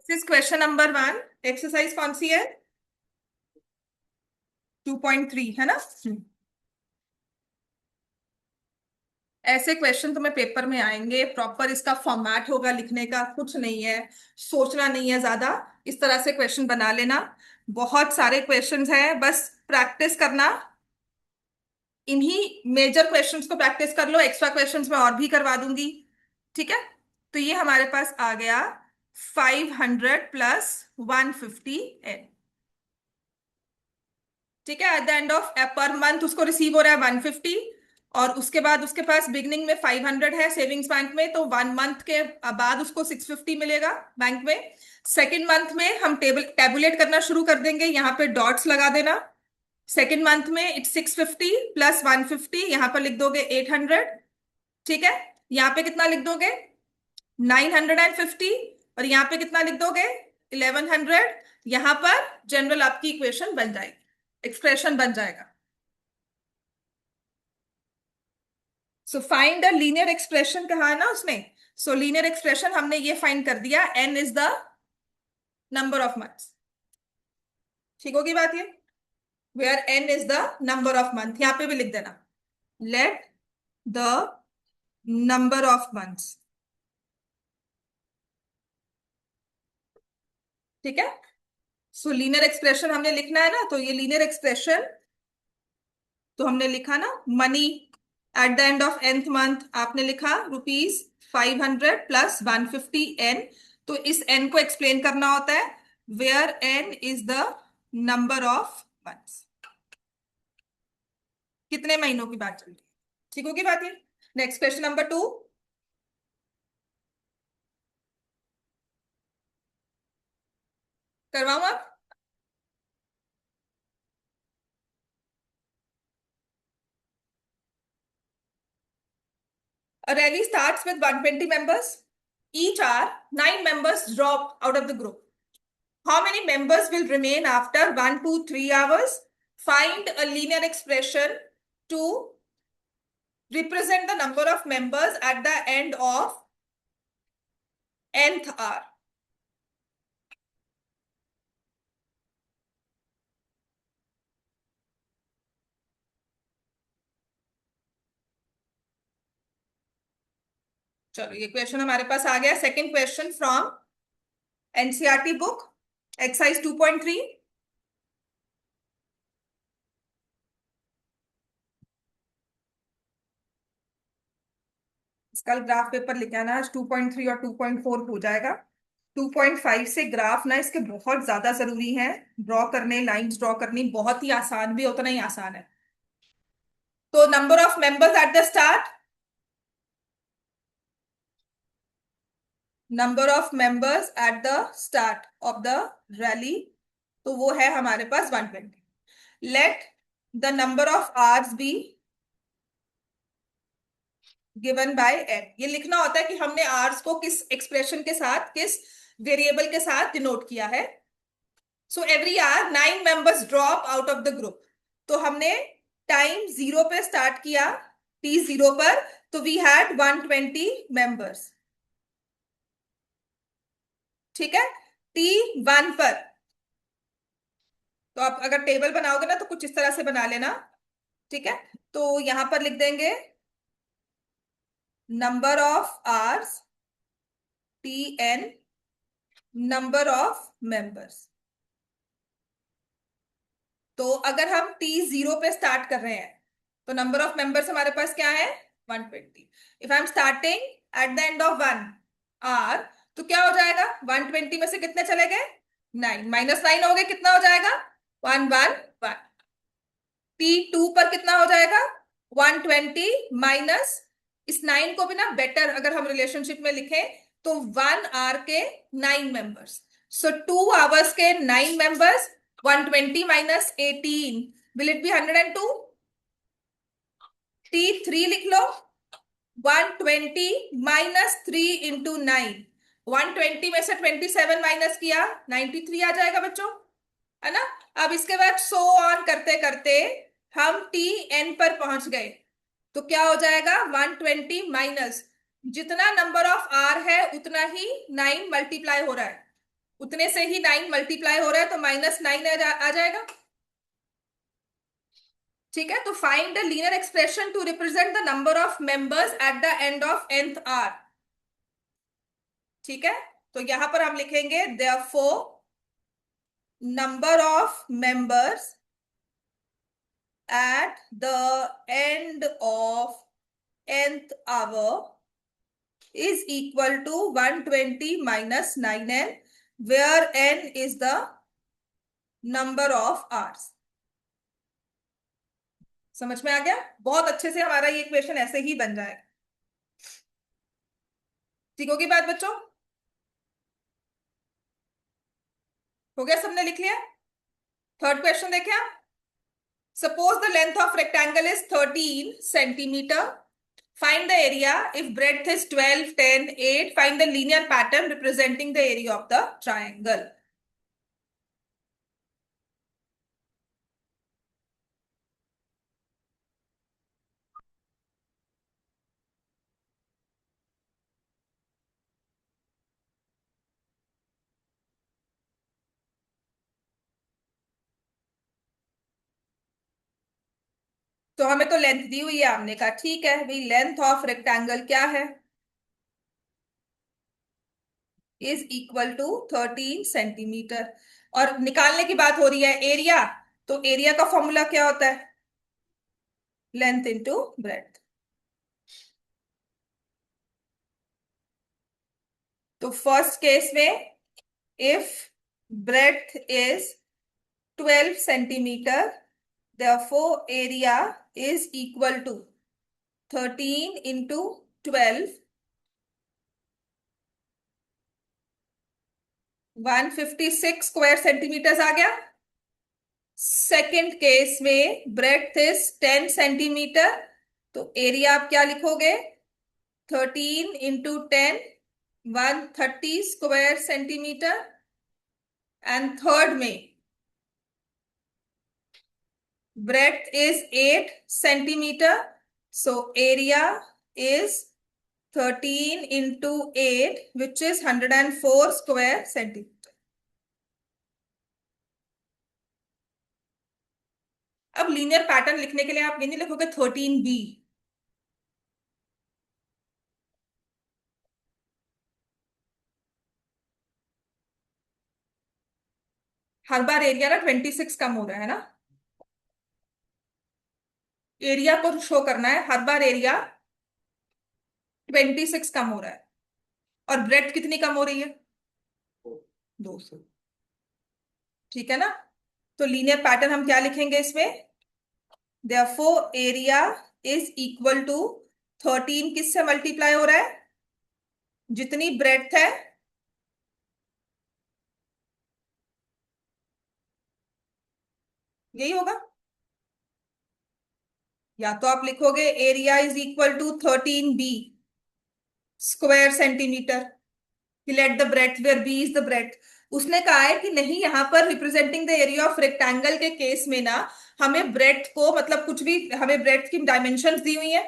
This is question number 1। Exercise कौन सी है? 2.3 है ना। ऐसे क्वेश्चन तुम्हें पेपर में आएंगे, प्रॉपर इसका फॉर्मेट होगा, लिखने का कुछ नहीं है, सोचना नहीं है ज्यादा। इस तरह से क्वेश्चन बना लेना। बहुत सारे क्वेश्चंस हैं, बस प्रैक्टिस करना। इन्हीं मेजर क्वेश्चंस को प्रैक्टिस कर लो, एक्स्ट्रा क्वेश्चंस मैं और भी करवा दूंगी। ठीक है। तो ये हमारे पास आ गया 500 प्लस 150 n। ठीक है। Eight the end of per month उसको रिसीव हो रहा है 150, और उसके बाद उसके पास बिगनिंग में 500 है सेविंग्स बैंक में, तो 1 मंथ के बाद उसको 650 मिलेगा बैंक में। सेकेंड मंथ में हम टेबुलेट करना शुरू कर देंगे, यहाँ पे डॉट्स लगा देना। सेकेंड मंथ में इट्स 650 प्लस 150, यहाँ पर लिख दोगे 800। ठीक है। यहाँ पे कितना लिख दोगे? 950। और यहाँ पे कितना लिख दोगे? 1100। यहाँ पर जनरल आपकी इक्वेशन बन जाएगी, एक्सप्रेशन बन जाएगा। So find the linear expression कहा है ना उसने। सो लीनियर एक्सप्रेशन हमने ये फाइंड कर दिया, n is the number of months. ठीक होगी बात ये? Where N is the number of month, यहां पे भी लिख देना, let the number of months. ठीक है। सो लीनियर एक्सप्रेशन हमने लिखना है ना, तो ये लीनियर एक्सप्रेशन तो हमने लिखा ना, money at the end of nth month आपने लिखा ₹500 प्लस 150 n। तो इस n को एक्सप्लेन करना होता है, where n is the number of months. कितने महीनों की बात चल रही है। ठीक होगी बात ये? Next question number 2। करवाऊं आप? A rally starts with 120 members. Each hour, 9 members drop out of the group. How many members will remain after 1 to 3 hours? Find a linear expression to represent the number of members at the end of nth hour. चलो ये question हमारे पास आ गया, second question from NCERT book, exercise 2.3। कल graph paper लिखा है ना, आज 2.3 और 2.4 हो जाएगा। 2.5 से ग्राफ ना इसके बहुत ज्यादा जरूरी है, ड्रॉ करने, लाइंस ड्रॉ करनी बहुत ही आसान भी उतना ही आसान है। तो number of members at the start, number of members at the start of the rally, तो वो है हमारे पास 120। Let the number of hours be given by n. ये लिखना होता है कि हमने आवर्स को किस एक्सप्रेशन के साथ, किस वेरिएबल के साथ डिनोट किया है। So every hour 9 members drop out of the group. तो हमने टाइम 0 पे स्टार्ट किया, t0 पर, तो वी हैड 120 members। ठीक है। t1 पर, तो आप अगर टेबल बनाओगे ना तो कुछ इस तरह से बना लेना। ठीक है। तो यहां पर लिख देंगे number of hours tn, number of members. तो अगर हम t0 पे स्टार्ट कर रहे हैं तो नंबर ऑफ मेंबर्स हमारे पास क्या है? 120। If I am starting at the end of 1 hour, तो क्या हो जाएगा? 120 में से कितने चले गए? 9, -9 हो गए, कितना हो जाएगा? 111। t2 पर कितना हो जाएगा? 120 माइनस, इस 9 को भी ना बेटर अगर हम रिलेशनशिप में लिखें तो 1 आवर के 9 members। सो 2 hours के 9 members, 120 minus 18, will it be 102? t3 लिख लो, 120 माइनस 3 into 9, 120 में से 27 माइनस किया, 93 आ जाएगा बच्चों, है ना। अब इसके बाद सो ऑन करते करते हम टी एन पर पहुंच गए, तो क्या हो जाएगा? 120 माइनस, जितना नंबर ऑफ आर है उतना ही 9 मल्टीप्लाई हो रहा है, उतने से ही 9 मल्टीप्लाई हो रहा है तो -9 आ जाएगा। ठीक है, तो find the linear expression to represent the number of members at the end of nth hour. ठीक है, तो यहां पर हम लिखेंगे therefore number of members at the end of nth hour is equal to 120 minus 9n, where n is the number of hours। समझ में आ गया? बहुत अच्छे से हमारा ये इक्वेशन ऐसे ही बन जाएगा। ठीक होगी बात बच्चों? हो गया, सबने लिख लिया? थर्ड क्वेश्चन देखें आप। Suppose the length of rectangle is 13 centimeter. Find the area. If breadth is 12, 10, 8, find the linear pattern representing the area of the triangle. तो हमें तो लेंथ दी हुई है, हमने कहा ठीक है भाई, लेंथ ऑफ रेक्टेंगल क्या है? Is equal to 13 centimetre. और निकालने की बात हो रही है एरिया, तो एरिया का फॉर्मूला क्या होता है? Length into breadth. तो फर्स्ट केस में if breadth is 12 centimetre, therefore area is equal to 13 into 12, 156 square centimetre आ गया। सेकेंड केस में ब्रेड्थ इज 10 सेंटीमीटर, तो एरिया आप क्या लिखोगे? 13 into 10, 130 square centimetre. And third में breadth is 8 centimeter, so area is 13 into 8, which is 104 square centimeter। अब linear pattern लिखने के लिए आप ये नहीं लिखोगे 13b, हर बार एरिया ना 26 कम हो रहा है ना, एरिया को शो करना है, हर बार एरिया 26 कम हो रहा है। और ब्रेड कितनी कम हो रही है? 200। ठीक है ना? तो लीनियर पैटर्न हम क्या लिखेंगे इसमें? Therefore area is equal to 13 किससे मल्टीप्लाई हो रहा है? जितनी ब्रेड्थ है यही होगा। या तो आप लिखोगे area is equal to 13b square centimetre, let the breadth where b is the breadth. उसने कहा है कि नहीं, यहां पर representing the area of rectangle के केस में ना हमें ब्रेड्थ को, मतलब कुछ भी, हमें ब्रेड्थ की डायमेंशंस दी हुई है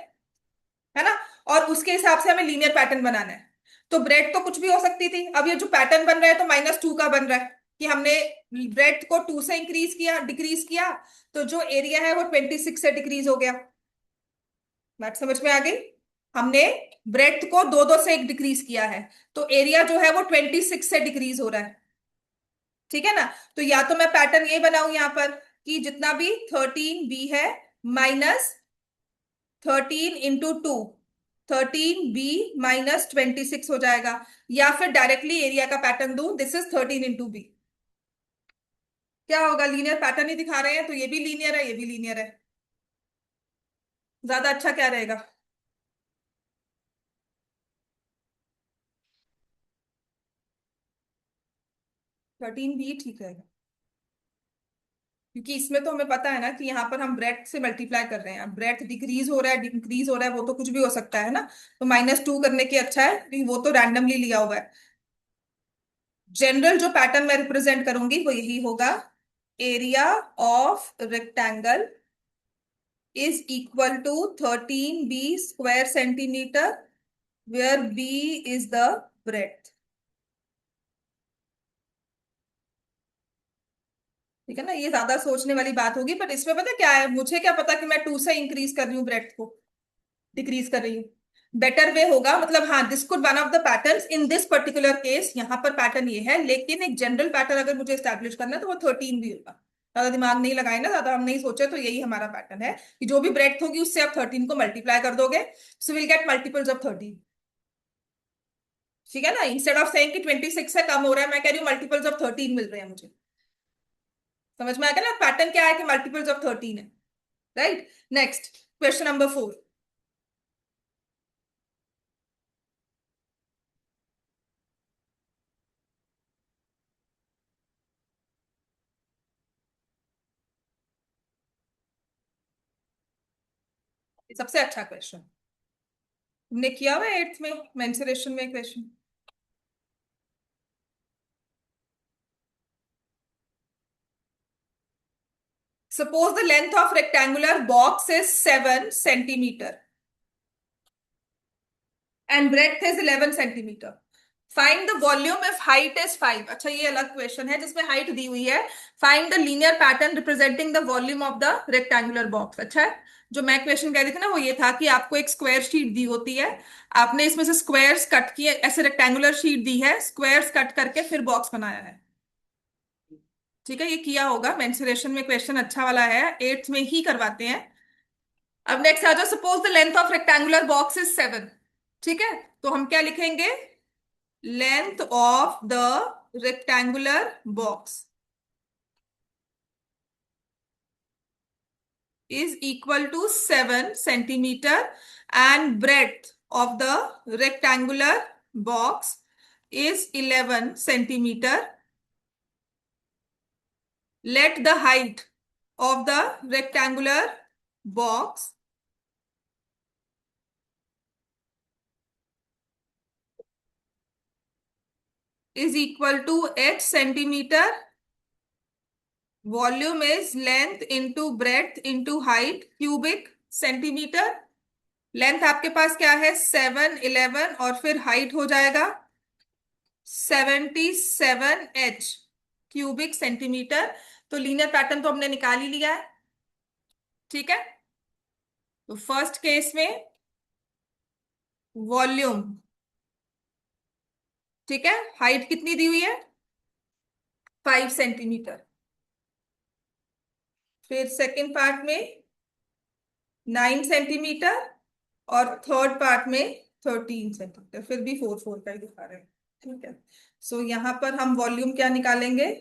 ना, और उसके हिसाब से हमें लीनियर पैटर्न बनाना है। तो ब्रेड तो कुछ भी हो सकती थी, अब ये जो पैटर्न बन रहा है तो -2 का बन रहा है कि हमने ब्रेड को 2 से इंक्रीज किया, डिक्रीज किया, तो जो एरिया है वो 26 से डिक्रीज हो गया। बात समझ में आ गई? हमने ब्रेड को दो दो से एक डिक्रीज किया है, तो एरिया जो है वो 26 से डिक्रीज हो रहा है। ठीक है ना? तो या तो मैं पैटर्न ये बनाऊं यहां पर कि जितना भी 13b है -13 into 2, 13b -26 हो जाएगा। या फिर डायरेक्टली एरिया का पैटर्न दूं, दिस इज 13 into b। क्या होगा? लीनियर पैटर्न ही दिखा रहे हैं, तो ये भी लीनियर है, ये भी लीनियर है। ज्यादा अच्छा क्या रहेगा? 13b ठीक रहेगा, क्योंकि इसमें तो हमें पता है ना कि यहाँ पर हम ब्रेथ से मल्टीप्लाई कर रहे हैं। ब्रेथ डिक्रीज हो रहा है, इंक्रीज हो रहा है, वो तो कुछ भी हो सकता है ना। तो -2 करने की अच्छा है, क्योंकि वो तो रैंडमली लिया हुआ है। जनरल जो पैटर्न मैं रिप्रेजेंट करूंगी वो यही होगा, area of rectangle is equal to 13b square centimeter, where b is the breadth। ठीक है ना, ये ज्यादा सोचने वाली बात होगी, बट इसमें पता क्या है, मुझे क्या पता कि मैं 2 से इंक्रीज कर रही हूँ ब्रेथ को, डिक्रीज कर रही हूँ। बेटर वे होगा, मतलब हाँ, this could one of the patterns in this particular case, यहाँ पर पैटर्न ये है, लेकिन एक जनरल पैटर्न अगर मुझे स्टैब्लिश करना है तो वो 13 भी होगा। ज्यादा दिमाग नहीं लगाए ना, ज्यादा हम नहीं सोचे, तो यही हमारा पैटर्न है कि जो भी ब्रेथ होगी उससे आप 13 को मल्टीप्लाई कर दोगे, so will get multiples of 13। ठीक है ना, इंस्टेड ऑफ सेइंग कि 26 से कम हो रहा है, मैं कह रही हूँ मल्टीपल्स ऑफ 13 मिल रहे हैं मुझे। समझ में आ गया ना, पैटर्न क्या है कि मल्टीपल्स ऑफ 13 है। राइट। Next, question number 4। सबसे अच्छा क्वेश्चन तुमने किया हुआ है 8th में मेंसुरेशन में question. Suppose the length of rectangular box is 7 centimeter and breadth is 11 centimeter. Find the volume if height is 5. अच्छा, ये अलग क्वेश्चन है जिसमें हाइट दी हुई है। Find the linear pattern representing the volume of the rectangular box. अच्छा है, जो मैं क्वेश्चन कह रही थी ना वो ये था कि आपको एक स्क्वायर शीट दी होती है, आपने इसमें से स्क्वायर्स कट किए, ऐसे रेक्टेंगुलर शीट दी है, स्क्वायर्स कट करके फिर बॉक्स बनाया है। ठीक है, ये किया होगा मेंसुरेशन में, क्वेश्चन अच्छा वाला है, 8th में ही करवाते हैं। अब नेक्स्ट आ जाओ, suppose the length of rectangular box is 7। ठीक है, तो हम क्या लिखेंगे, length of the rectangular box is equal to 7 centimeter and breadth of the rectangular box is 11 centimeter. Let the height of the rectangular box is equal to 8 centimeter. Volume is length into breadth into height cubic centimeter. Length आपके पास क्या है, 7, 11 और फिर height हो जाएगा 77 H cubic centimetre. तो linear pattern तो हमने निकाल ही लिया है। ठीक है, तो फर्स्ट केस में वॉल्यूम, ठीक है, हाइट कितनी दी हुई है, 5 सेंटीमीटर। फिर सेकंड पार्ट में 9 सेंटीमीटर और थर्ड पार्ट में 13 सेंटीमीटर, फिर भी 4 4 का ही दिखा रहे हैं। ठीक है, सो यहां पर हम वॉल्यूम क्या निकालेंगे,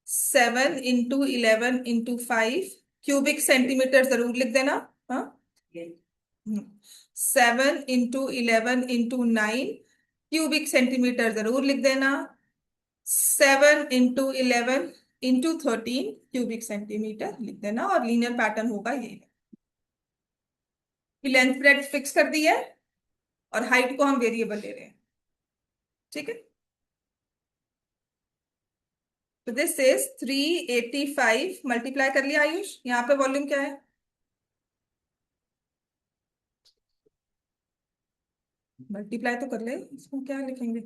7 into 11 into 5 क्यूबिक सेंटीमीटर जरूर लिख देना। हाँ, 7 into 11 into 9 क्यूबिक सेंटीमीटर जरूर लिख देना। 7 into 11 into 13 क्यूबिक सेंटीमीटर लिख देना, और लीनियर पैटर्न होगा ये। लेंथ ब्रेड्थ फिक्स कर दी है और हाइट को हम वेरिएबल ले रहे हैं। ठीक है, तो दिस इज 385 मल्टीप्लाई कर लिया आयुष, यहाँ पे वॉल्यूम क्या है, मल्टीप्लाई तो कर ले, इसमें क्या लिखेंगे,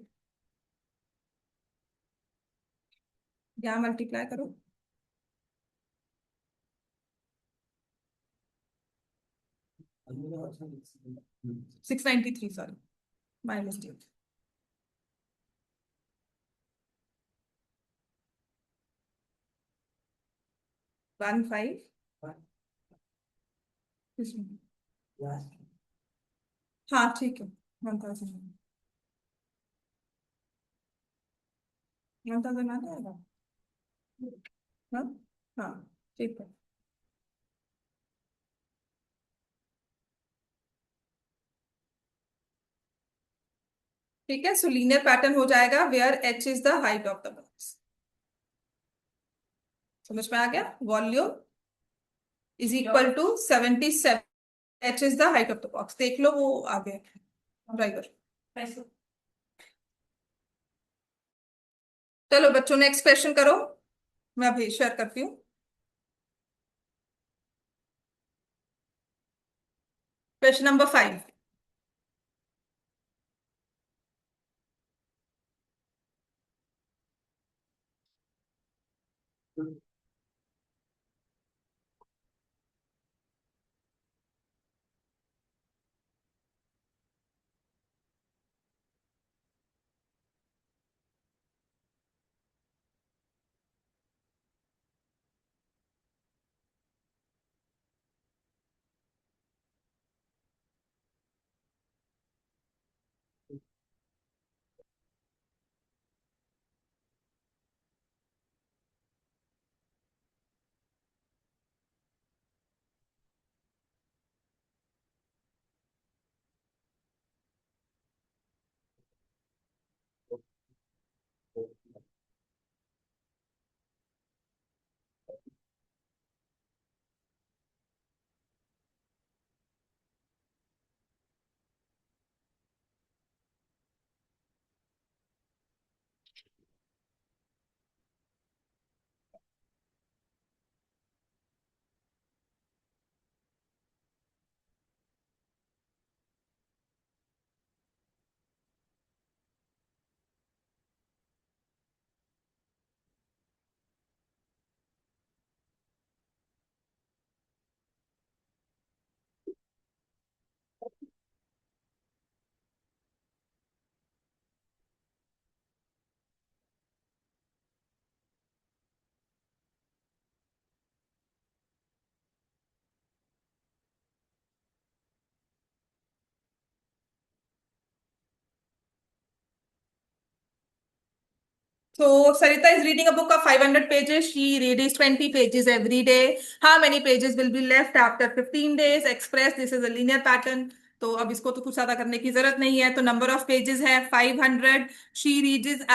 यहाँ मल्टीप्लाई करो, 693, सॉरी, माय मिस्टेक। 15 इसमें, हाँ ठीक है, 1000, 1000 आ जाएगा। हाँ, हाँ, ठीक है। ठीक है, सो लीनियर पैटर्न हो जाएगा where h is the height of the box. समझ में आ गया, volume is equal to 77, h is the height of the box, देख लो वो आ गया ड्राइवर। चलो बच्चों, नेक्स्ट क्वेश्चन करो, मैं अभी शेयर करती हूँ। Question number 5। So Sarita is reading a book of 500 pages. She reads 20 pages every day. How many pages will be left after 15 days? Express this is a linear pattern. तो अब इसको तो कुछ ज्यादा करने की जरूरत नहीं है. तो नंबर ऑफ पेजेस है 500. She reads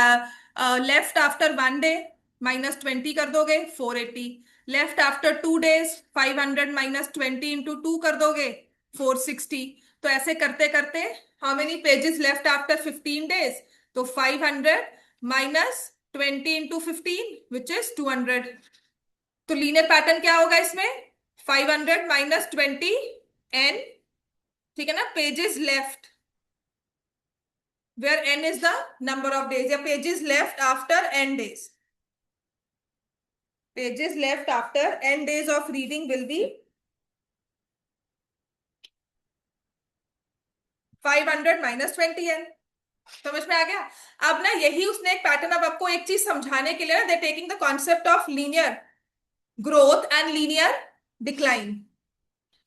left after 1 day -20 कर दोगे 480. लेफ्ट आफ्टर 2 days 500 -20 इंटू 2 कर दोगे 460. तो ऐसे करते करते how many pages left after 15 days? तो 500 -20 इंटू 15 विच इज 200. तो लीनियर पैटर्न क्या होगा इसमें? 500 -20 एन, ठीक है ना, pages left where N is the number of days, या pages left after N days. Pages left after N days of reading will be 500 -20 N. समझ में आ गया? अब ना यही उसने एक पैटर्न, अब आपको एक चीज समझाने के लिए ना, दे taking the concept of linear growth and linear decline.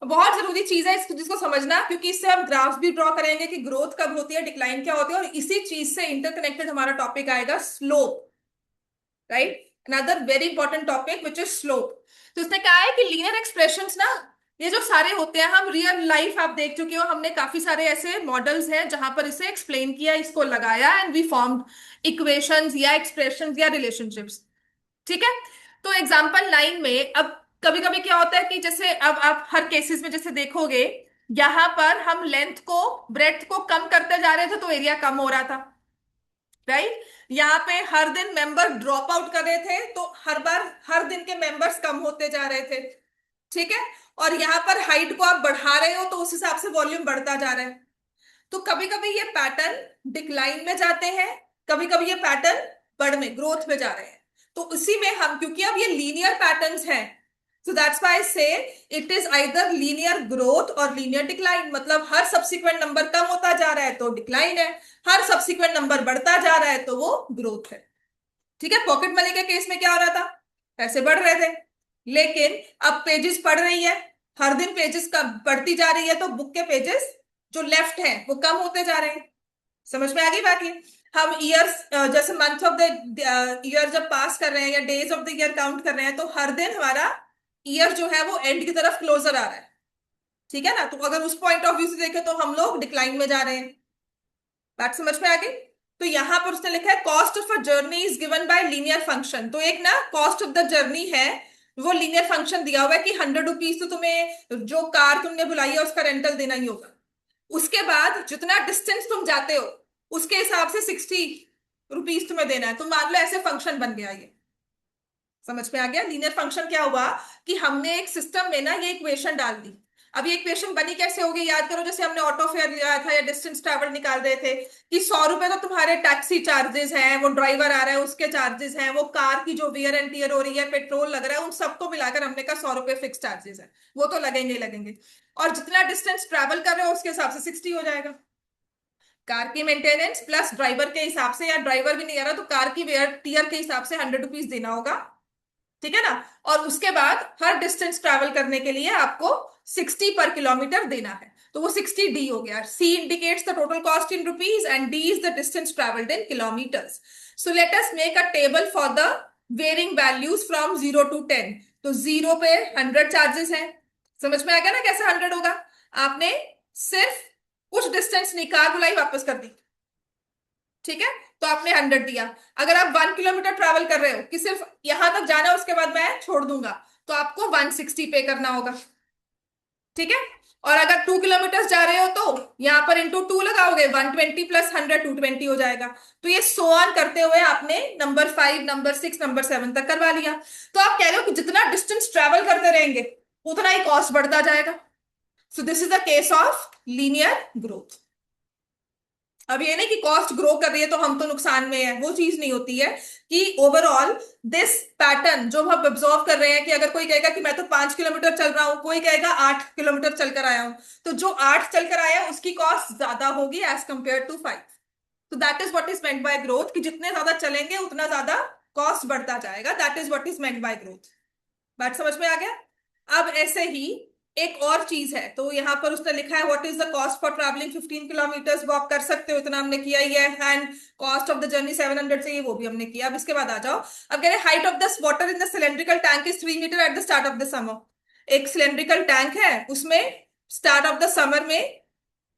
बहुत जरूरी चीज है जिसको समझना, क्योंकि इससे हम ग्राफ्स भी ड्रॉ करेंगे कि ग्रोथ कब होती है, डिक्लाइन क्या होती है, और इसी चीज से इंटरकनेक्टेड हमारा टॉपिक आएगा slope. Right, another very important topic which is slope. तो उसने कहा है कि लीनियर एक्सप्रेशंस ना, ये जो सारे होते हैं, हम रियल लाइफ आप देख चुके हो, हमने काफी सारे ऐसे मॉडल्स हैं जहां पर इसे एक्सप्लेन किया, इसको लगाया एंड वी फॉर्म्ड इक्वेशंस या एक्सप्रेशंस या रिलेशनशिप्स. ठीक है. तो एग्जांपल 9 में अब कभी कभी क्या होता है कि जैसे अब आप हर केसेस में जैसे देखोगे, यहां पर हम लेंथ को ब्रेड्थ को कम करते जा रहे थे तो एरिया कम हो रहा था. राइट, यहाँ पे हर दिन मेंबर ड्रॉप आउट कर रहे थे तो हर बार हर दिन के मेंबर्स कम होते जा रहे थे. ठीक है. और यहाँ पर हाइट को आप बढ़ा रहे हो तो उस हिसाब से वॉल्यूम बढ़ता जा रहा है. तो कभी कभी ये पैटर्न डिक्लाइन में जाते हैं, कभी कभी ये पैटर्न बढ़ में ग्रोथ में जा रहे हैं. तो इसी में हम, क्योंकि अब ये लीनियर पैटर्न्स हैं, सो दैट्स व्हाई आई से it is either linear growth और लीनियर डिक्लाइन. मतलब हर सब्सिक्वेंट नंबर कम होता जा रहा है तो डिक्लाइन है, हर सब्सिक्वेंट नंबर बढ़ता जा रहा है तो वो ग्रोथ है. ठीक है. पॉकेट मनी के केस में क्या हो रहा था? पैसे बढ़ रहे थे, लेकिन अब पेजेस पढ़ रही है, हर दिन पेजेस का बढ़ती जा रही है, तो बुक के पेजेस जो लेफ्ट हैं वो कम होते जा रहे हैं. समझ में आ गई बाकी? हम ईयर्स जैसे मंथ ऑफ द ईयर जब पास कर रहे हैं या days of the year count कर रहे हैं, तो हर दिन हमारा ईयर जो है वो एंड की तरफ क्लोजर आ रहा है. ठीक है ना. तो अगर उस पॉइंट ऑफ व्यू से देखें तो हम लोग डिक्लाइन में जा रहे हैं. बात समझ में आ गई? तो यहां पर उसने लिखा है cost of a journey is given by linear function. तो एक ना कॉस्ट ऑफ द जर्नी है, वो लीनियर फंक्शन दिया हुआ है कि 100 रुपीज तो तुम्हें जो कार तुमने बुलाई है उसका रेंटल देना ही होगा. उसके बाद जितना डिस्टेंस तुम जाते हो उसके हिसाब से 60 रुपीज तुम्हें देना है. तो मान लो ऐसे फंक्शन बन गया ये. समझ में आ गया? लीनियर फंक्शन क्या हुआ कि हमने एक सिस्टम में ना ये इक्वेशन डाल दी. अब ये इक्वेशन बनी कैसे होगी? याद करो, जैसे हमने ऑटो फेयर लिया था या डिस्टेंस ट्रैवल निकाल रहे थे कि 100 रुपए तो तुम्हारे टैक्सी चार्जेस हैं, वो ड्राइवर आ रहा है उसके चार्जेस हैं, वो कार की जो वियर एंड टीयर हो रही है, पेट्रोल लग रहा है, उन सबको मिलाकर हमने कहा 100 रुपए फिक्स चार्जेस है, वो तो लगेंगे ही लगेंगे. और जितना डिस्टेंस ट्रैवल कर रहे हो उसके हिसाब से 60 हो जाएगा. कार की मेंटेनेंस प्लस ड्राइवर के हिसाब से, या ड्राइवर भी नहीं आ रहा तो कार की वेयर टीयर के हिसाब से 100 रुपीज देना होगा. ठीक है ना. और उसके बाद हर डिस्टेंस ट्रैवल करने के लिए आपको 60 पर किलोमीटर देना है. तो वो 60 D हो गया. C indicates the total cost in rupees and D is the distance travelled in kilometres. So let us make a table for the varying values from 0 to 10. तो 0 पे 100 चार्जेस हैं. समझ में आ गया ना कैसे 100 होगा? आपने सिर्फ कुछ डिस्टेंस निकाल बुलाई वापस कर दी. ठीक है. तो आपने 100 दिया. अगर आप 1 किलोमीटर ट्रैवल कर रहे हो कि सिर्फ यहां तक जाना है उसके बाद मैं छोड़ दूंगा, तो आपको 160 पे करना होगा. ठीक है. और अगर 2 किलोमीटर जा रहे हो तो यहां पर इंटू 2 लगाओगे, 120 प्लस 100 220 हो जाएगा. तो ये सो ऑन करते हुए आपने नंबर 5 नंबर 6 नंबर 7 तक करवा लिया. तो आप कह रहे हो कि जितना डिस्टेंस ट्रैवल करते रहेंगे उतना ही कॉस्ट बढ़ता जाएगा. So this is the case of linear growth. अब ये नहीं कि कॉस्ट ग्रो कर रही है तो हम तो नुकसान में है, वो चीज नहीं होती है. कि ओवरऑल दिस पैटर्न जो हम ऑब्जर्व कर रहे हैं कि अगर कोई कहेगा कि मैं तो 5 किलोमीटर चल रहा हूं, कोई कहेगा 8 किलोमीटर चलकर आया हूं, तो जो 8 चलकर आया है उसकी कॉस्ट ज्यादा होगी एज कंपेयर टू 5. तो that is what is meant by growth, कि जितने ज्यादा चलेंगे उतना ज्यादा कॉस्ट बढ़ता जाएगा. That is what is meant by growth. बात समझ में आ गया? अब ऐसे ही एक और चीज है, तो यहाँ पर उसने लिखा है what is the cost for travelling 15 kilometres, walk कर सकते हो, इतना हमने किया ही है, and cost of the journey 700 से, ये वो भी हमने किया। अब इसके बाद आ जाओ, अब कह रहे height of the water in the cylindrical tank is 3 metre at the start of the summer. एक सिलेंड्रिकल टैंक है, उसमें स्टार्ट ऑफ द समर में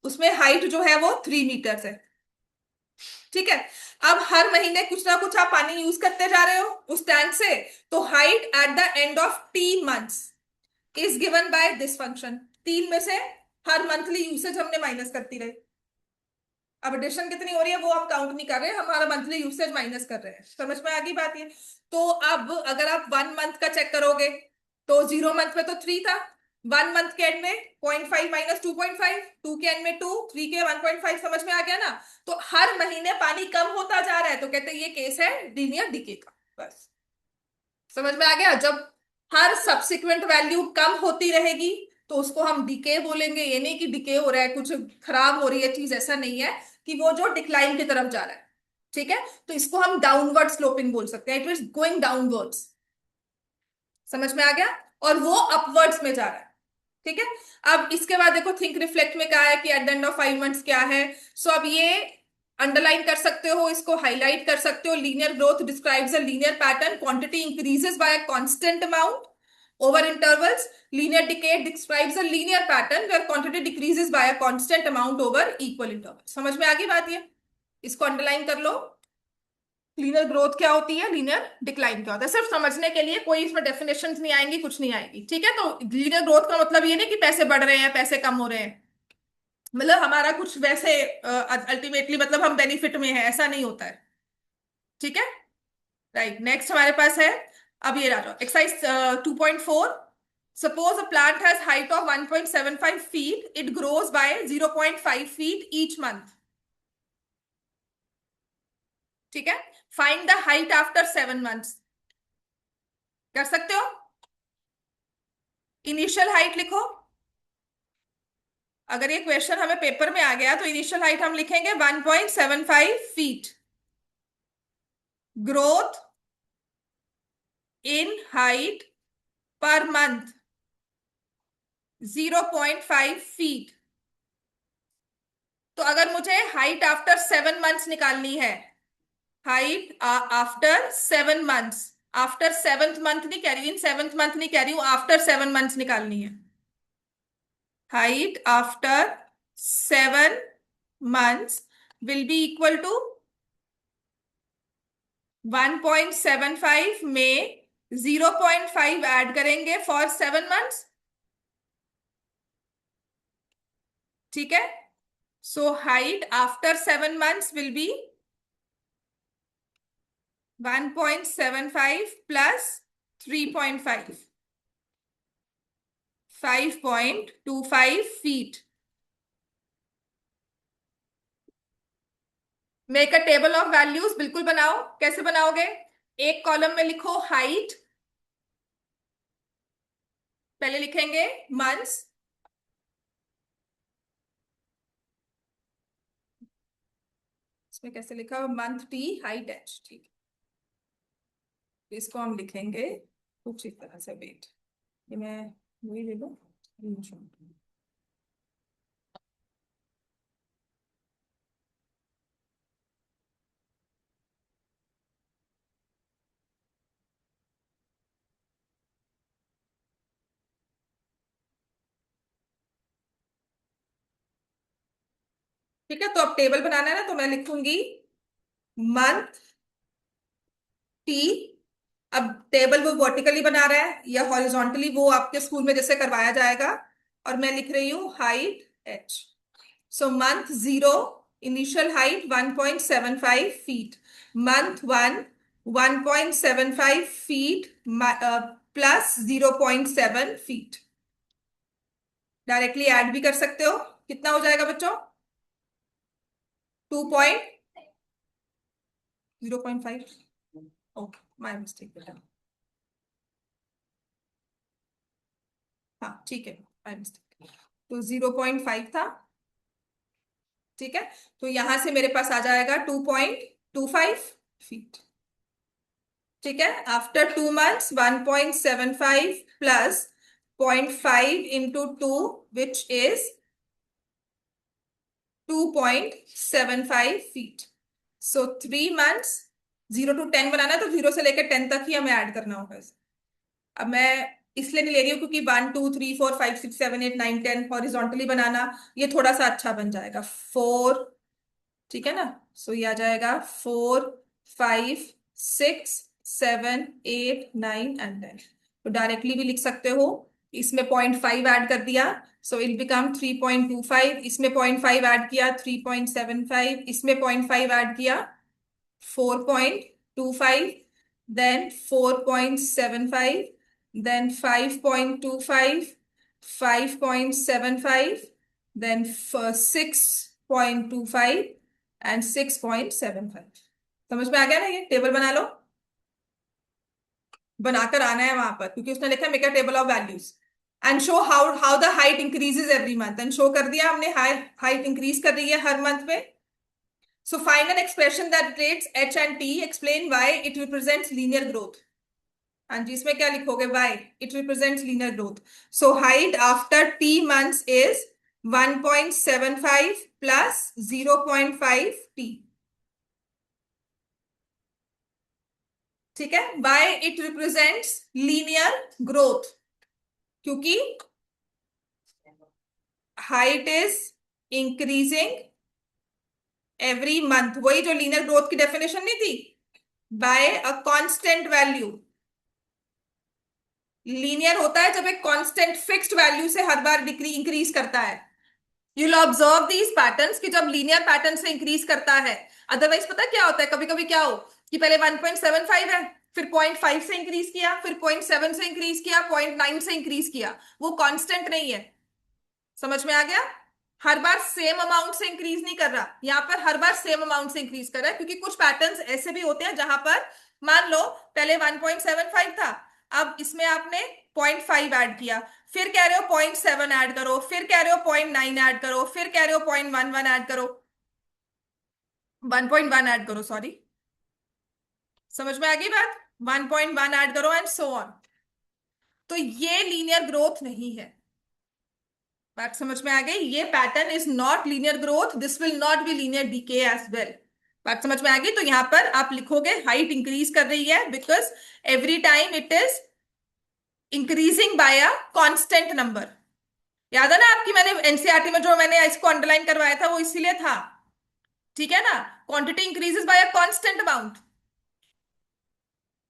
उसमें हाइट जो है वो 3 मीटर है। ठीक है। अब हर महीने कुछ ना कुछ आप पानी यूज करते जा रहे हो उस टैंक से, तो height eight the end of T months is given by this function. 3 में से हर मंथली यूसेज हमने माइनस करती रहे। अब एडिशन कितनी हो रही है वो आप काउंट नहीं कर रहे, हमारा मंथली यूसेज माइनस कर रहे हैं। समझ में आ गई बात ये? तो अब अगर आप 1 मंथ का चेक करोगे तो 0 मंथ में तो 3 था, 1 मंथ के एंड में 0.5 माइनस 2.5, 2 के एंड में 2, 3 के 1.5। समझ में आ गया ना? तो हर महीने पानी कम होता जा रहा है, तो कहते हैं ये केस है लीनियर डिके का। बस समझ में आ गया? जब हर सब्सिक्वेंट वैल्यू कम होती रहेगी तो उसको हम डिके बोलेंगे। ये नहीं कि डिके हो रहा है, कुछ खराब हो रही है चीज, ऐसा नहीं है, कि वो जो डिक्लाइन की तरफ जा रहा है। ठीक है, तो इसको हम डाउनवर्ड स्लोपिंग बोल सकते हैं, इट मींस गोइंग डाउनवर्ड्स। समझ में आ गया? और वो अपवर्ड्स में जा रहा है। ठीक है। अब इसके बाद देखो थिंक रिफ्लेक्ट में क्या है कि eight the end of 5 months क्या है। सो अब ये अंडरलाइन कर सकते हो, इसको हाईलाइट कर सकते हो। Linear growth describes a linear pattern, quantity increases by a constant amount over intervals. Linear decay describes a linear pattern where quantity decreases by a constant amount over equal intervals. समझ में आ गई बात? ये इसको अंडरलाइन कर लो। Linear growth क्या होती है, लीनियर डिक्लाइन क्या होता है, सिर्फ समझने के लिए, कोई इसमें डेफिनेशन नहीं आएंगी, कुछ नहीं आएगी। ठीक है, तो लीनियर ग्रोथ का मतलब ये नहीं कि पैसे बढ़ रहे हैं पैसे कम हो रहे हैं, मतलब हमारा कुछ वैसे अल्टीमेटली मतलब हम बेनिफिट में है, ऐसा नहीं होता है। ठीक है। राइट, नेक्स्ट हमारे पास है, अब ये रहा exercise 2.4। Suppose a plant has height of 1.75 feet, it grows bye 0.5 feet each month. ठीक है, find the height after 7 months. कर सकते हो? इनिशियल हाइट लिखो। अगर ये क्वेश्चन हमें पेपर में आ गया तो इनिशियल हाइट हम लिखेंगे 1.75 feet. Growth in height per month 0.5 feet. तो अगर मुझे हाइट आफ्टर 7 मंथ्स निकालनी है, height after 7 months, after 7th month नहीं कह रही हूँ, इन 7th मंथ नहीं कह रही हूँ, आफ्टर 7 मंथ्स निकालनी है। Height after 7 months will be equal to 1.75 में 0.5 ऐड करेंगे फॉर 7 मंथ्स। ठीक है, so height after 7 months will B 1.75 plus 3.5, 5.25 feet. Make a table of values, बिल्कुल बनाओ। कैसे बनाओगे? एक कॉलम में लिखो हाइट, पहले लिखेंगे मंथ्स, इसमें कैसे लिखा हुआ, मंथ टी हाइट एच। ठीक है, इसको हम लिखेंगे कुछ इस तरह से। वेट, ये मैं वही ले लूं। ठीक है, तो अब टेबल बनाना है ना, तो मैं लिखूंगी मंथ टी। अब टेबल वो वर्टिकली बना रहा है या हॉरिजॉन्टली, वो आपके स्कूल में जैसे करवाया जाएगा। और मैं लिख रही हूँ height H. So month 0, initial height 1.75 feet. Month 1 1.75 feet plus 0.7 feet. Directly add भी कर सकते हो। कितना हो जाएगा बच्चों? 2.0.5। ओके, माय मिस्टेक बेटा। हाँ ठीक है, माय मिस्टेक। तो 0.5 था। ठीक है, तो यहां से मेरे पास आ जाएगा 2.25 फीट। ठीक है, after 2 months 1.75 plus 0.5 into 2, which is 2.75 feet. So 3 months, 0 to 10 बनाना है तो 0 से लेकर 10 तक ही हमें ऐड करना होगा इसे। अब मैं इसलिए नहीं ले रही हूँ क्योंकि 1 2 3 4 5 6 7 8 9 10 हॉरिजॉन्टली बनाना ये थोड़ा सा अच्छा बन जाएगा। 4, ठीक है ना। सो ये आ जाएगा 4 5 6 7 8 9 एंड 10। तो डायरेक्टली भी लिख सकते हो। इसमें 0.5 ऐड कर दिया, सो इट बिकम 3.25। इसमें 0.5 ऐड किया 3.75। इसमें 0.5 ऐड किया 4.25, then 4.75, then 5.25, 5.75, then 6.25 एंड 6.75। समझ में आ गया ना? ये टेबल बना लो। बनाकर आना है वहां पर क्योंकि उसने लिखा है make a table of values and show how the height increases every month. And show कर दिया हमने, हाइट इंक्रीज कर रही है हर मंथ में। So find an expression that relates h and t. Explain why it represents linear growth. हाँ जी, इसमें क्या लिखोगे? Why it represents linear growth. So height after t months is 1.75 plus 0.5 t. ठीक है? Why it represents linear growth? क्योंकि height is increasing every month। वही जो linear growth की definition नहीं थी? By a constant value। Linear होता है जब एक कांस्टेंट फिक्स्ड वैल्यू से हर बार डिक्री इंक्रीज करता है। You will observe these patterns कि जब लीनियर पैटर्न से इंक्रीज करता है। अदरवाइज पता क्या होता है, कभी कभी क्या हो कि पहले 1.75 है, फिर 0.5 से इंक्रीज किया, फिर 0.7 से इंक्रीज किया, 0.9 से इंक्रीज किया। वो कांस्टेंट नहीं है। समझ में आ गया? हर बार सेम अमाउंट से इंक्रीज नहीं कर रहा, यहाँ पर हर बार सेम अमाउंट से इंक्रीज कर रहा है। क्योंकि कुछ पैटर्न्स ऐसे भी होते हैं जहां पर मान लो पहले 1.75 था, अब इसमें आपने 0.5 ऐड किया, फिर कह रहे हो 0.7 ऐड करो, फिर कह रहे हो 0.9 ऐड करो, फिर कह रहे हो 0.11 ऐड करो, 1.1 ऐड करो, सॉरी। समझ में आ गई बात? 1.1 ऐड करो एंड सो ऑन। तो ये लीनियर ग्रोथ नहीं है। बात समझ में आ गई? ये pattern is not linear growth, this will not be linear decay as well. बात समझ में आ गई? तो यहां पर आप लिखोगे हाइट इंक्रीज कर रही है because every time it is increasing by a constant number. याद है ना आपकी, मैंने एनसीईआरटी में जो मैंने इसको अंडरलाइन करवाया था वो इसीलिए था। ठीक है ना? Quantity increases by a constant amount.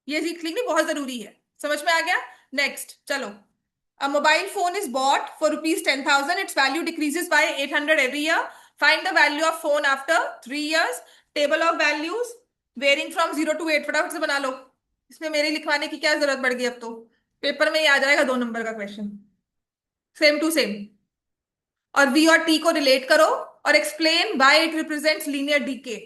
ये सीख लिखनी बहुत जरूरी है। समझ में आ गया? नेक्स्ट चलो। A mobile phone is bought for rupees 10,000. Its value decreases by 800 every year. Find the value of phone after 3 years. Table of values varying from 0 to 8। फटाफट से बना लो। इसमें मेरे लिखवाने की क्या जरूरत पड़ गई? अब तो पेपर में ही आ जाएगा 2 नंबर का क्वेश्चन, सेम टू सेम। और वी और टी को रिलेट करो और explain why it represents linear decay.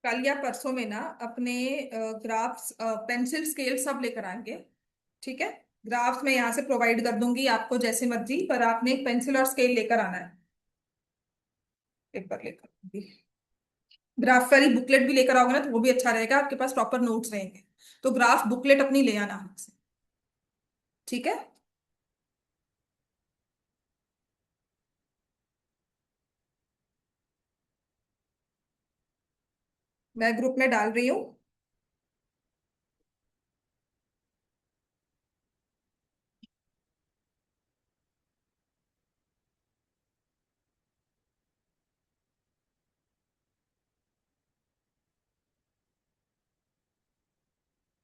कल या परसों में ना अपने ग्राफ्स, पेंसिल स्केल सब लेकर आएंगे। ठीक है? ग्राफ्स मैं यहाँ से प्रोवाइड कर दूंगी आपको जैसे मर्जी, पर आपने एक पेंसिल और स्केल लेकर आना है। पेपर लेकर आऊंगी। ग्राफ वाली बुकलेट भी लेकर आओगे ना तो वो भी अच्छा रहेगा, आपके पास प्रॉपर नोट्स रहेंगे। तो ग्राफ बुकलेट अपनी ले आना हमसे। ठीक है? मैं ग्रुप में डाल रही हूँ।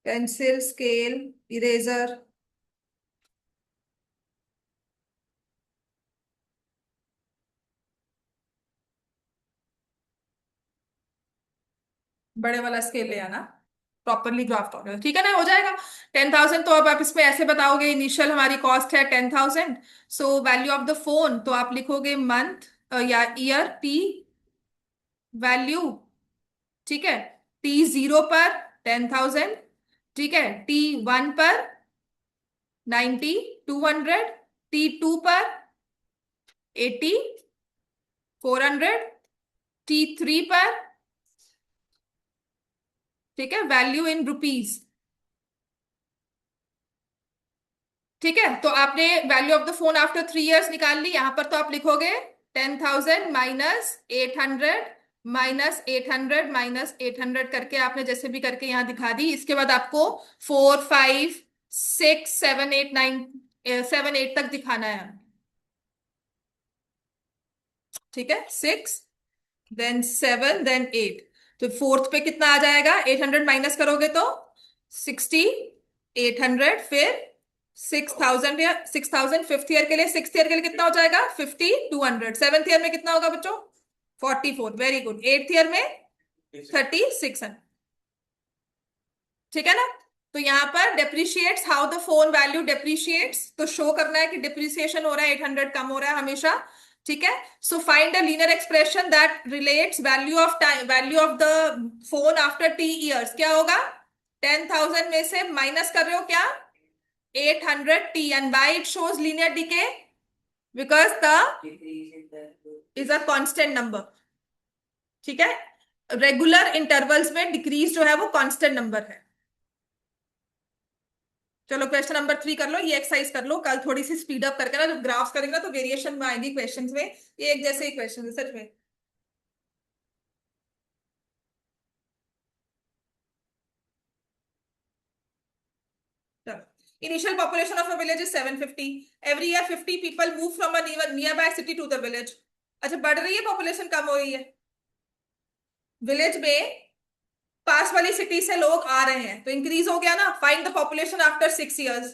Pencil, scale, eraser. बड़े वाला स्केल ले आना। प्रॉपरली ग्राफ्ड ऑर्डर, ठीक है ना, हो जाएगा। 10,000 तो अब आप इसमें ऐसे बताओगे, इनिशियल हमारी कॉस्ट है 10,000, so value of the phone तो आप लिखोगे मंथ या ईयर, टी वैल्यू, ठीक है, T0 पर 10,000, ठीक है, T1 पर 90, 200, T2 पर 80, 400, T3 पर, ठीक है, वैल्यू इन रुपीज, ठीक है। तो आपने value of the phone after 3 years निकाल ली, यहां पर तो आप लिखोगे 10,000 -800 -800 करके आपने जैसे भी करके यहां दिखा दी। इसके बाद आपको 4 5 6 7 8 9 7 8 तक दिखाना है, ठीक है, 6 देन 7 देन 8। तो फोर्थ पे कितना आ जाएगा, 800 माइनस करोगे तो 60, 800, फिर 6,000, या 6,000 फिफ्थ ईयर के लिए, सिक्स ईयर के लिए कितना हो जाएगा 50, 200, सेवन्थ ईयर में कितना होगा बच्चों 44, वेरी गुड, एट्थ ईयर में 3600, ठीक है ना। तो यहाँ पर depreciates, how the phone value depreciates, तो शो करना है कि डिप्रिसिएशन हो रहा है, 800 कम हो रहा है हमेशा, ठीक है। So find a linear expression that relates value of time, value of the phone after T years, क्या होगा, 10,000 में से माइनस कर रहे हो क्या, 800 t, and why it shows linear decay, because the is a constant number, ठीक है, रेगुलर इंटरवल्स में डिक्रीज जो है वो कांस्टेंट नंबर है। चलो क्वेश्चन नंबर 3 कर लो, ये एक्सरसाइज कर लो, कल थोड़ी सी स्पीड अप करके ना, जब ग्राफ्स करेंगे ना तो वेरिएशन में आएगी क्वेश्चंस में, ये एक जैसे ही क्वेश्चन है सच में। चलो, initial population of a village is 750, every year 50 people move from a nearby city to the village. अच्छा, बढ़ रही है पॉपुलेशन, कम हो रही है, विलेज में पास वाली सिटी से लोग आ रहे हैं तो इंक्रीज हो गया ना, find the population after 6 years.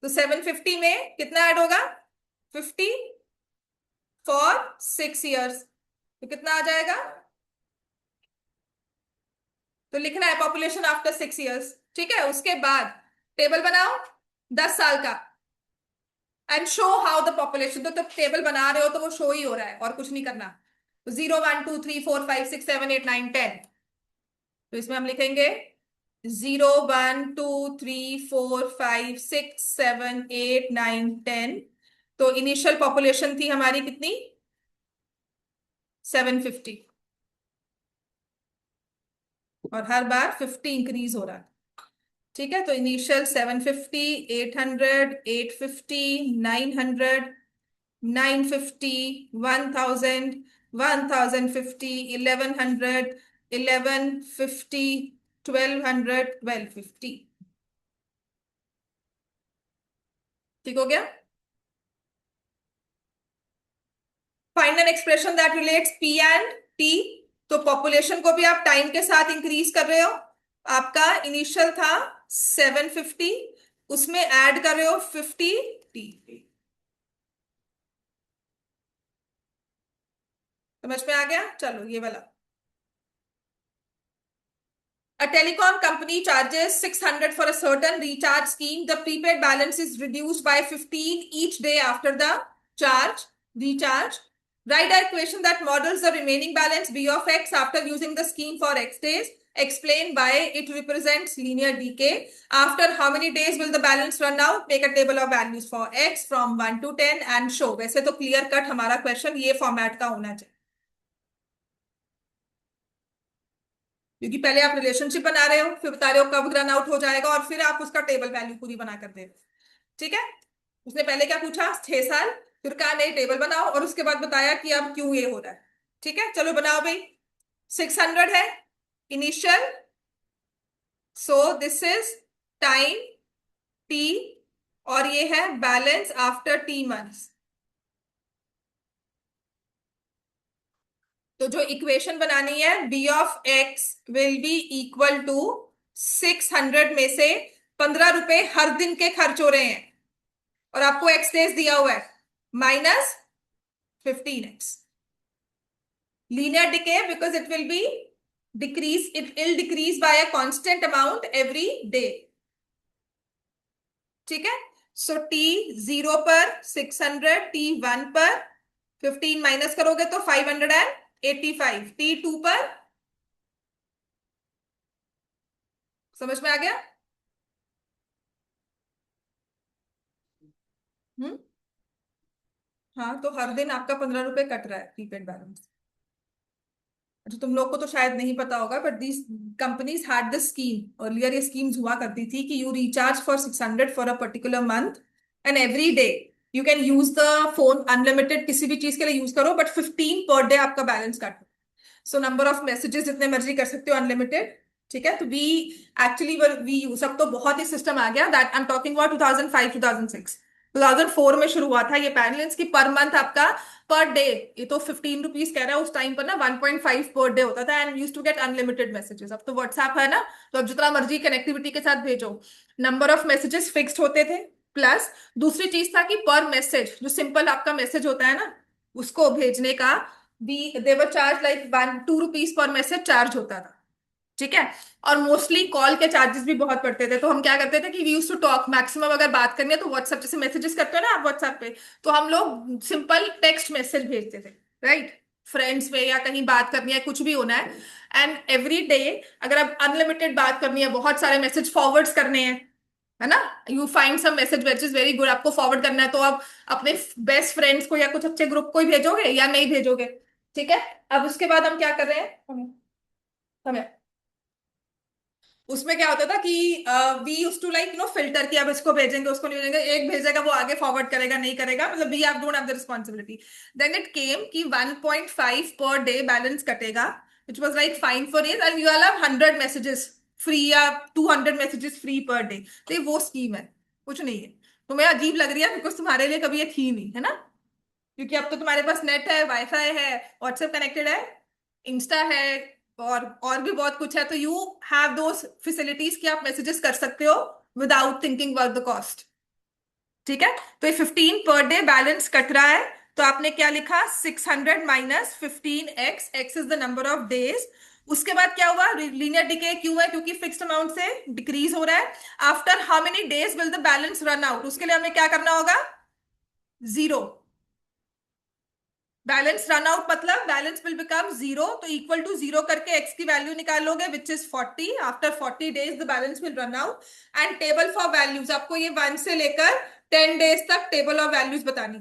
तो 750 में कितना ऐड होगा, 50 फॉर 6 इयर्स, तो कितना आ जाएगा, तो लिखना है पॉपुलेशन आफ्टर 6 इयर्स, ठीक है। उसके बाद टेबल बनाओ 10 साल का, and show how the population, तो टेबल बना रहे हो तो वो शो ही हो रहा है और कुछ नहीं करना। 0 1 2 3 4 5 6 7 8 9 10, तो इसमें हम लिखेंगे 0 1 2 3 4 5 6 7 8 9 10। तो इनिशियल पॉपुलेशन थी हमारी कितनी, 750, और हर बार 50 इंक्रीज हो रहा है, ठीक है। तो इनिशियल 750, 800, 850, 900, 950, 1000, 1050, 1100, 1150, 1200, 1250, ठीक हो गया। Find an expression that relates P and T, तो पॉपुलेशन को भी आप टाइम के साथ इंक्रीज कर रहे हो, आपका इनिशियल था 750, उसमें ऐड कर रहे हो 50 टी, समझ में आ गया। चलो ये वाला, a telecom company charges 600 for a certain recharge scheme. The prepaid balance is reduced by 15 each day after the charge recharge. Write an equation that models the remaining balance b of x after using the scheme for x days. Explain why it represents linear decay. After how many days will the balance run out? Make a table of values for x from 1 to 10 and show. वैसे तो clear cut हमारा question ये format का होना चाहिए, क्योंकि पहले आप रिलेशनशिप बना रहे हो, फिर बता रहे हो कब रन आउट हो जाएगा, और फिर आप उसका टेबल वैल्यू पूरी बना कर दे रहे हो, ठीक है। उसने पहले क्या पूछा, 6 साल, फिर कहा नहीं टेबल बनाओ, और उसके बाद बताया कि अब क्यों ये हो रहा है, ठीक है। चलो बनाओ भाई, 600 है initial, so this is time T, और ये है बैलेंस आफ्टर T मंथ्स। तो जो इक्वेशन बनानी है, b of x will be equal to 600 में से 15 रुपए हर दिन के खर्च हो रहे हैं, और आपको एक्स डेज दिया हुआ है, minus 15x, linear decay because it will be decrease, it will decrease by a constant amount every day. ठीक है, सो टी 0 पर 600, टी 1 पर 15 माइनस करोगे तो 585, टी 2 पर, समझ में आ गया? हम्म। हाँ, तो हर दिन आपका 15 रुपए कट रहा है प्रीपेड बैलेंस। अच्छा, तुम लोग को तो शायद नहीं पता होगा, but these companies had this scheme earlier. ये स्कीम्स हुआ करती थी कि you recharge for 600 for a particular month, and every day you can use the phone unlimited, किसी भी चीज के लिए यूज करो, बट 15 पर डे आपका balance cut. So number of messages जितने मर्जी कर सकते हो, अनलिमिटेड। ठीक है, तो वी एक्चुअली वी यूज, अब तो बहुत ही सिस्टम आ गया, that I am talking about 2005 2006। 2004 में शुरू हुआ था ये बैलेंस की पर मंथ आपका, पर डे, ये तो 15 रुपीज कह रहा है, उस टाइम पर ना 1.5 पर डे होता था, and use to get unlimited messages. अब तो व्हाट्सएप है ना, तो अब जितना मर्जी कनेक्टिविटी के साथ भेजो। नंबर ऑफ मैसेजेस फिक्स्ड होते थे, प्लस दूसरी चीज था कि पर मैसेज, जो सिंपल आपका मैसेज होता है ना, उसको भेजने का भी देवर चार्ज लाइक 1-2 रुपीज पर मैसेज चार्ज होता था। ठीक है, और मोस्टली कॉल के चार्जेस भी बहुत पड़ते थे, तो हम क्या करते थे कि we use to talk maximum, अगर बात करनी है तो व्हाट्सएप, जैसे मैसेजेस करते हो ना आप व्हाट्सएप पे, तो हम लोग सिंपल टेक्स्ट मैसेज भेजते थे, राइट? फ्रेंड्स में या कहीं बात करनी है, कुछ भी होना है, एंड एवरी डे अगर आप अनलिमिटेड बात करनी है, बहुत सारे मैसेज फॉरवर्ड्स करने हैं, है ना, you find some message which is very good, आपको फॉरवर्ड करना है, तो आप अपने बेस्ट फ्रेंड्स को या कुछ अच्छे ग्रुप को ही भेजोगे या नहीं भेजोगे? ठीक है, अब उसके बाद हम क्या कर रहे हैं, हमें उसमें क्या होता था कि we use to like filter, कि अब इसको भेजेंगे उसको नहीं भेजेंगे, एक भेजेगा वो आगे फॉरवर्ड करेगा नहीं करेगा, मतलब we have don't have the responsibility. Then it came कि 1.5 पर डे बैलेंस कटेगा, which was like fine for is, and you have 100 messages free या 200 मैसेजेस फ्री पर डे। तो ये वो स्कीम है, कुछ नहीं है। तुम्हें अजीब लग रही है बिकॉज तुम्हारे लिए कभी ये थी नहीं, है ना, क्योंकि अब तो तुम्हारे पास नेट है, वाईफाई है, व्हाट्सएप कनेक्टेड है, इंस्टा है, और भी बहुत कुछ है, तो यू हैव दोस फैसिलिटीज कि आप मैसेजेस कर सकते हो without thinking about the cost. ठीक है, तो ये 15 पर डे बैलेंस कट रहा है, तो आपने क्या लिखा, 600 minus 15x, x is the number of days. उसके बाद क्या हुआ, लीनियर डिके क्यों है, क्योंकि फिक्स्ड अमाउंट से डिक्रीज हो रहा है। After how many days will the balance run out, उसके लिए हमें क्या करना होगा, जीरो। बैलेंस रन आउट मतलब बैलेंस विल बिकम जीरो, तो इक्वल टू जीरो करके एक्स की वैल्यू निकालोगे which is 40। After 40 days the balance will run out, and table for values, आपको ये 1 से लेकर 10 डेज तक टेबल ऑफ वैल्यूज बतानी,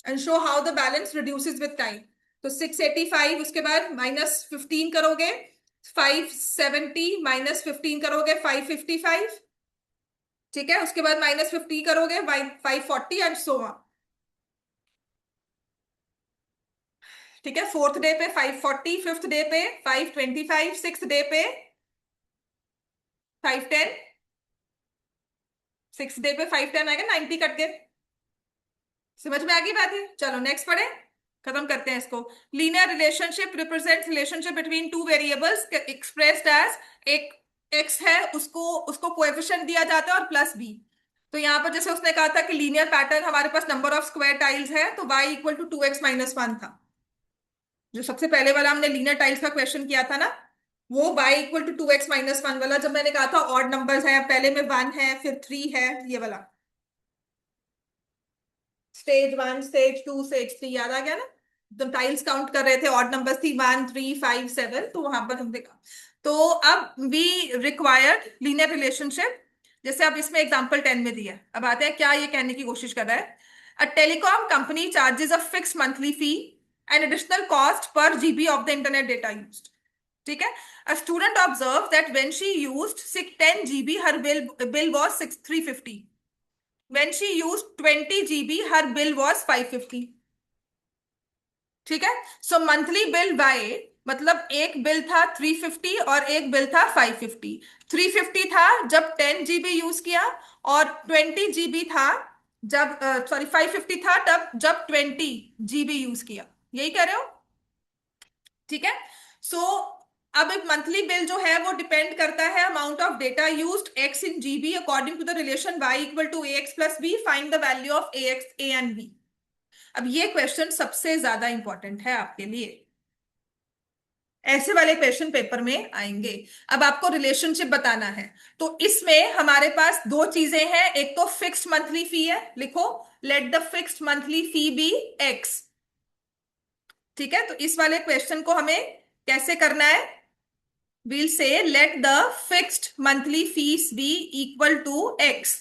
and show how the balance reduces with time. तो 685, उसके बाद -15 करोगे 570, -15 करोगे 555। ठीक है, उसके बाद -50 करोगे 540, एंड सो ऑन। ठीक है, फोर्थ डे पे 540, फिफ्थ डे पे 525, सिक्स डे पे 510, सिक्स डे पे 510 आएगा, 90 कट गए। समझ में आ गई बात है? चलो नेक्स्ट पढ़े, खत्म करते हैं इसको। Linear relationship represent relationship between two variables expressed as, एक एक्स है, उसको उसको कोएफिशिएंट दिया जाता है और प्लस बी। तो यहाँ पर जैसे उसने कहा था कि लीनियर पैटर्न, हमारे पास नंबर ऑफ स्क्वायर टाइल्स है, तो y इक्वल टू 2x-1 था, जो सबसे पहले वाला हमने लीनियर टाइल्स का क्वेश्चन किया था ना, वो y इक्वल टू 2x-1 वाला, जब मैंने कहा था ऑड नंबर्स है, पहले में 1 है फिर 3 है, ये वाला स्टेज 1 स्टेज 2 स्टेज 3, याद आ गया ना? तो टाइल्स काउंट कर रहे थे, ऑड नंबर्स थी 1 3 5 7, तो वहां पर हम देखा। तो अब वी रिक्वायर्ड लीनियर रिलेशनशिप, जैसे अब इसमें एग्जांपल 10 में दिया है, अब आते हैं क्या ये कहने की कोशिश कर रहा है। A telecom company charges a fix monthly fee and additional cost per GB of the internet data used. ठीक है, a student observed that when she used 10 GB her bill was 350, when she used 20 GB her bill was 550। ठीक है, सो monthly bill bye, मतलब एक bill था 350 और एक bill था 550। 350 था जब 10 GB यूज किया, और 20 GB था जब, सॉरी 550 था तब जब 20 GB यूज किया, यही कह रहे हो? ठीक है, सो अब एक मंथली बिल जो है वो डिपेंड करता है amount of data used x in GB according to the relation y equal to a x plus b, find the value of a x, a and b. अब ये क्वेश्चन सबसे ज्यादा important है आपके लिए, ऐसे वाले क्वेश्चन पेपर में आएंगे। अब आपको रिलेशनशिप बताना है, तो इसमें हमारे पास दो चीजें हैं। एक तो फिक्स्ड मंथली फी है, लिखो let the fixed monthly fee be x. ठीक है, तो इस वाले क्वेश्चन को हमें कैसे करना है? we'll say let the fixed monthly fees be equal to x।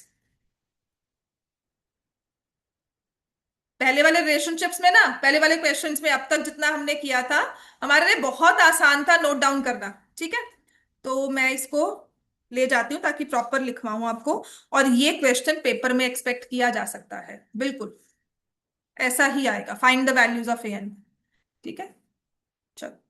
पहले वाले रिलेशनशिप्स में ना, पहले वाले क्वेश्चंस में अब तक जितना हमने किया था, हमारे लिए बहुत आसान था नोट डाउन करना। ठीक है, तो मैं इसको ले जाती हूँ ताकि प्रॉपर लिखवाऊं आपको। और ये क्वेश्चन पेपर में एक्सपेक्ट किया जा सकता है, बिल्कुल ऐसा ही आएगा, find the values of A N. ठीक है, चलो।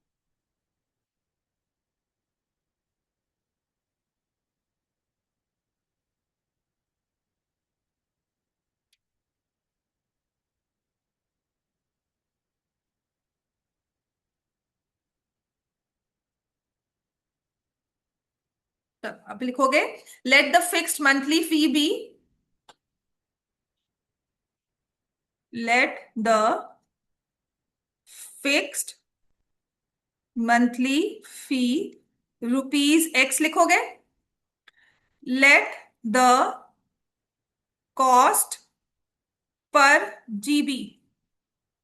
चलो अब लिखोगे, let the fixed monthly fee be, let the fixed monthly fee rupees X लिखोगे। Let the cost per GB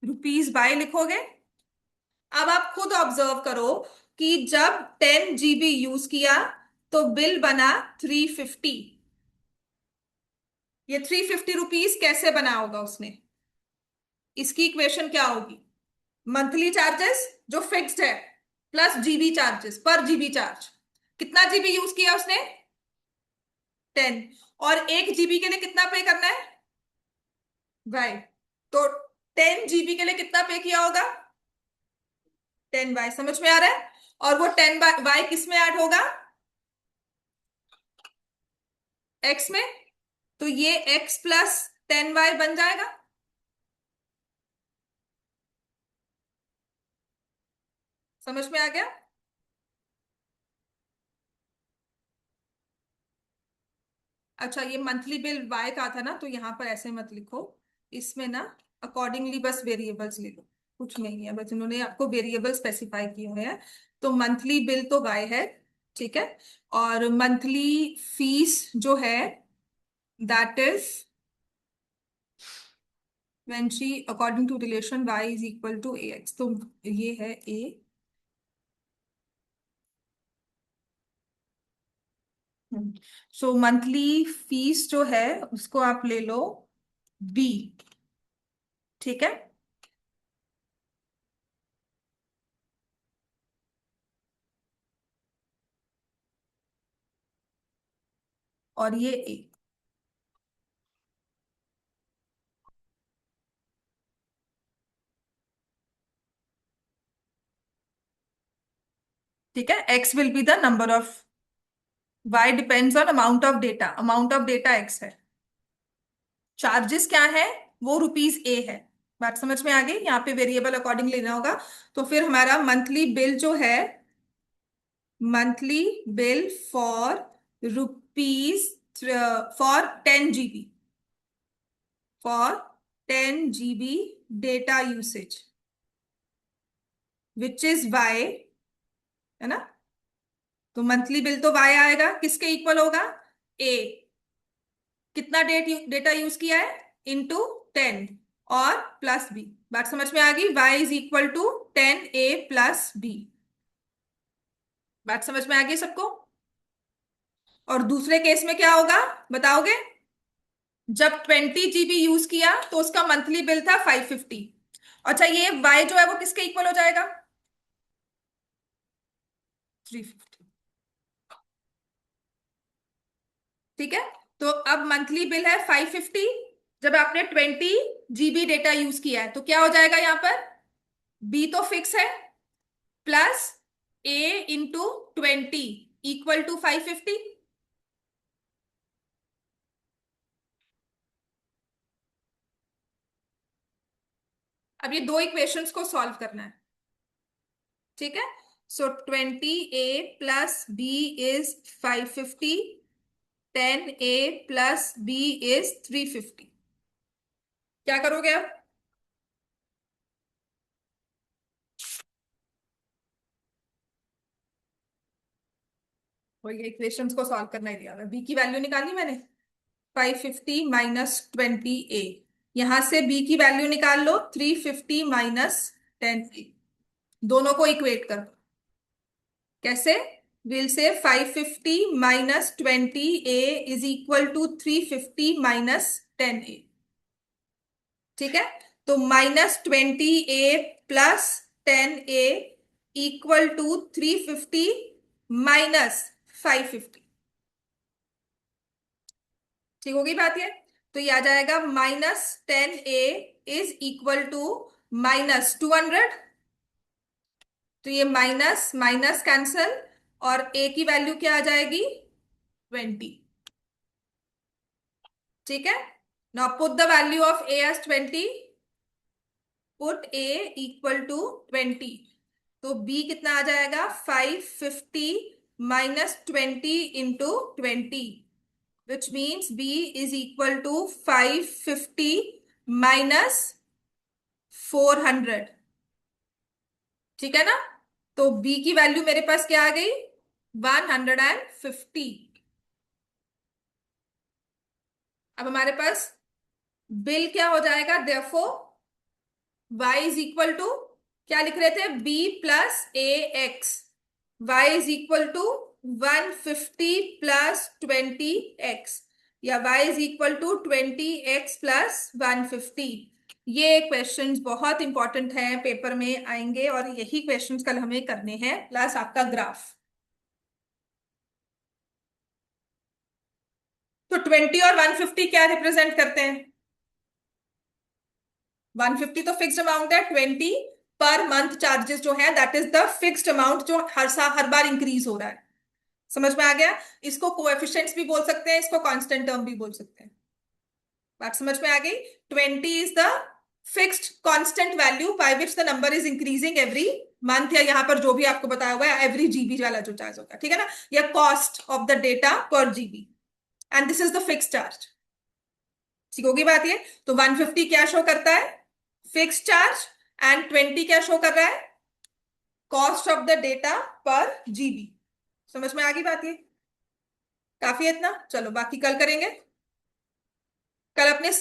rupees by लिखोगे। अब आप खुद ऑब्जर्व करो कि जब 10 GB यूज किया तो बिल बना 350। ये 350 रुपीज कैसे बना होगा उसने? इसकी इक्वेशन क्या होगी? मंथली चार्जेस जो फिक्स्ड है प्लस जीबी चार्जेस, पर जीबी चार्ज। कितना जीबी यूज किया उसने? 10। और 1 GB के लिए कितना पे करना है? वाई। तो 10 GB के लिए कितना पे किया होगा? 10 वाई। समझ में आ रहा है? और वो 10 वाई किस में ऐड होगा? एक्स में। तो ये एक्स प्लस 10 वाई बन जाएगा। समझ में आ गया? अच्छा, ये मंथली बिल वाई का था ना, तो यहां पर ऐसे मत लिखो। इसमें ना अकॉर्डिंगली बस वेरिएबल्स ले लो। कुछ नहीं है, बस इन्होंने आपको वेरिएबल स्पेसिफाई किए हुए हैं। तो मंथली बिल तो वाई है, ठीक है। और मंथली फीस जो है, that is when she according to relation y is equal to a x. तो ये है ए। सो मंथली फीस जो है उसको आप ले लो बी। ठीक है, और ये ए। ठीक है, x will be the number of, y depends on amount of data, amount of data x है। चार्जेस क्या है? वो रुपीज ए है। बात समझ में आ गई? यहाँ पे वेरिएबल अकॉर्डिंग लेना होगा। तो फिर हमारा मंथली बिल जो है, monthly bill for rupees, for 10 GB, for 10 GB data usage, which is y, है ना। तो मंथली बिल तो वाई आएगा, किसके इक्वल होगा? ए। कितना डेटा यूज किया है? इंटू 10, और प्लस बी। बात समझ में आ गई? y is equal to 10a+b। बात समझ में आ गई सबको? और दूसरे केस में क्या होगा, बताओगे? जब 20 GB यूज किया तो उसका मंथली बिल था 550। अच्छा, ये y जो है वो किसके इक्वल हो जाएगा? 350। ठीक है, तो अब मंथली बिल है 550। जब आपने 20 GB डेटा यूज किया है तो क्या हो जाएगा यहाँ पर? b तो फिक्स है, plus a into 20 equal to 550। अब ये दो इक्वेशंस को सॉल्व करना है। ठीक है, सो 20a+b इज 550, 10a+b इज 350। क्या करोगे अब? वही इक्वेशंस को सॉल्व करना ही दिया हुआ है। बी की वैल्यू निकाली मैंने, 550 माइनस 20a। यहां से बी की वैल्यू निकाल लो, 350 माइनस 10a। दोनों को इक्वेट कर दो। कैसे? विल से 550 minus 20a is equal to 350 minus 10a। ठीक है, तो -20a plus 10a equal to 350 minus 550। ठीक होगी बात ये? तो ये आ जाएगा -10a इज इक्वल टू -200। तो ये माइनस माइनस कैंसल, और a की वैल्यू क्या आ जाएगी? 20। ठीक है, now put the value of a as 20। Put a equal to 20। तो b कितना आ जाएगा? 550 minus 20 into 20, which means b is equal to 550 minus 400। ठीक है ना? तो b की वैल्यू मेरे पास क्या आ गई? 150। अब हमारे पास बिल क्या हो जाएगा? Therefore y is equal to, क्या लिख रहे थे? b plus a x. y is equal to 150 plus 20x, या y is equal to 20x plus 150। ये क्वेश्चंस बहुत इंपॉर्टेंट हैं, पेपर में आएंगे, और यही क्वेश्चंस कल हमें करने हैं, प्लस आपका ग्राफ। तो 20 और 150 क्या रिप्रेजेंट करते हैं? 150 तो फिक्स्ड अमाउंट है, 20 पर मंथ चार्जेस जो है, that is the fixed amount जो हर बार इंक्रीज हो रहा है। समझ में आ गया? इसको कोएफिशिएंट्स भी बोल सकते हैं, इसको कांस्टेंट टर्म भी बोल सकते हैं। बात समझ में आ गई? 20 is the fixed constant value by which the number is increasing every month, या यहाँ पर जो भी आपको बताया हुआ है एवरी जीबी वाला जो चार्ज होता है, ठीक है ना, या कॉस्ट ऑफ द डेटा पर GB, and this is the fix charge. ठीक होगी बात ये? तो 150 क्या शो करता है? Fix charge. एंड 20 क्या शो कर रहा है? कॉस्ट ऑफ द डेटा पर जीबी। समझ में आ गई बात ये? काफी है इतना, चलो बाकी कल करेंगे। कल अपने